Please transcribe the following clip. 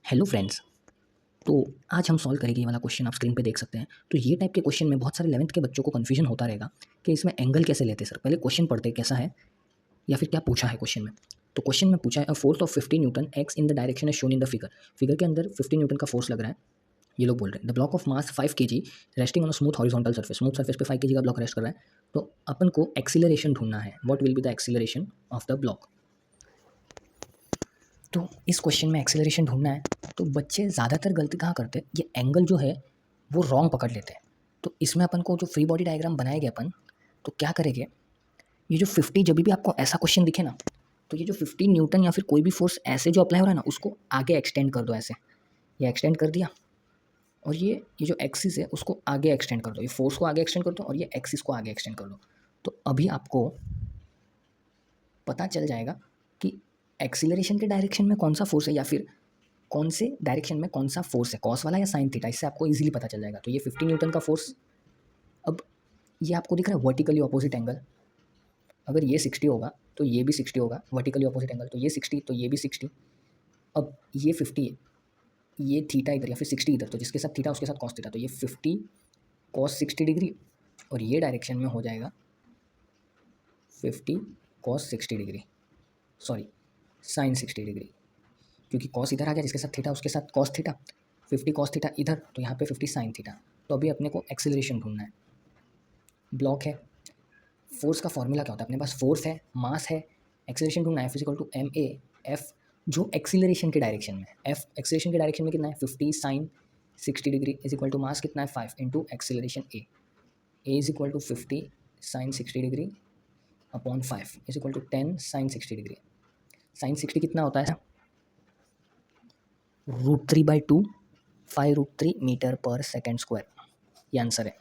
Hello friends. तो आज हम सॉल्व करेंगे ये वाला क्वेश्चन। आप स्क्रीन पे देख सकते हैं। तो ये टाइप के क्वेश्चन में बहुत सारे 11th के बच्चों को कन्फ्यूजन होता रहेगा कि इसमें एंगल कैसे लेते हैं। सर पहले क्वेश्चन पढ़ते हैं कैसा है या फिर क्या पूछा है क्वेश्चन में। तो क्वेश्चन में पूछा है a force of 50 Newton x in the direction is shown in the figure. Figure के अंदर 50 न्यूटन का फोर्स लग रहा है। ये लोग बोल रहे हैं the block of mass 5 kg resting on a smooth horizontal surface. Smooth surface पे 5 kg का ब्लॉक रेस्ट कर रहा है। तो अपन को एक्सीलरेशन ढूंढना है। What will be the acceleration of the block. तो इस क्वेश्चन में एक्सेलरेशन ढूंढना है। तो बच्चे ज़्यादातर गलती कहाँ करते हैं, ये एंगल जो है वो रॉन्ग पकड़ लेते हैं। तो इसमें अपन को जो फ्री बॉडी डायग्राम बनाएंगे अपन, तो क्या करेंगे, ये जो 50 जब भी आपको ऐसा क्वेश्चन दिखे ना, तो ये जो 50 न्यूटन या फिर कोई भी फोर्स ऐसे जो अप्लाई हो रहा है ना, उसको आगे एक्सटेंड कर दो ऐसे। ये एक्सटेंड कर दिया और ये जो एक्सिस है उसको आगे एक्सटेंड कर दो। ये फोर्स को आगे एक्सटेंड कर दो और ये एक्सिस को आगे एक्सटेंड कर दो। तो अभी आपको पता चल जाएगा कि एक्सीलरेशन के डायरेक्शन में कौन सा फोर्स है या फिर कौन से डायरेक्शन में कौन सा फोर्स है, कॉस वाला या साइन थीटा। इससे आपको इजीली पता चल जाएगा। तो ये 50 न्यूटन का फोर्स, अब ये आपको दिख रहा है वर्टिकली ऑपोजिट एंगल। अगर ये 60 होगा तो ये भी 60 होगा, वर्टिकली ऑपोजिट एंगल। तो ये 60 तो ये भी 60। अब ये 50, ये थीटा इधर या फिर 60 इधर, तो जिसके साथ थीटा उसके साथ कॉस थीटा। तो ये 50 कॉस 60 डिग्री और ये डायरेक्शन में हो जाएगा 50 cos 60 degree, sorry sine 60 degree, क्योंकि कॉस इधर आ गया जिसके साथ थीटा उसके साथ कॉस थीटा। 50 कॉस थीटा इधर, तो यहाँ पे 50 साइन थीटा। तो अभी अपने को एक्सेलरेशन ढूंढना है। ब्लॉक है, फोर्स का फॉर्मूला क्या होता है, अपने पास फोर्स है, मास है, एक्सेलरेशन ढूंढना है। F=ma। F जो एक्सीलरेशन के डायरेक्शन में, F एक्सीलरेशन के डायरेक्शन में कितना है 50 sine 60 degree is equal to mass कितना है 5 into acceleration A is equal to 50 sine 60 degree upon 5 is equal to 10 sine 60 degree. Sine 60 कितना होता है, √3/2 5√3 मीटर पर सेकेंड स्क्वायर। ये आंसर है।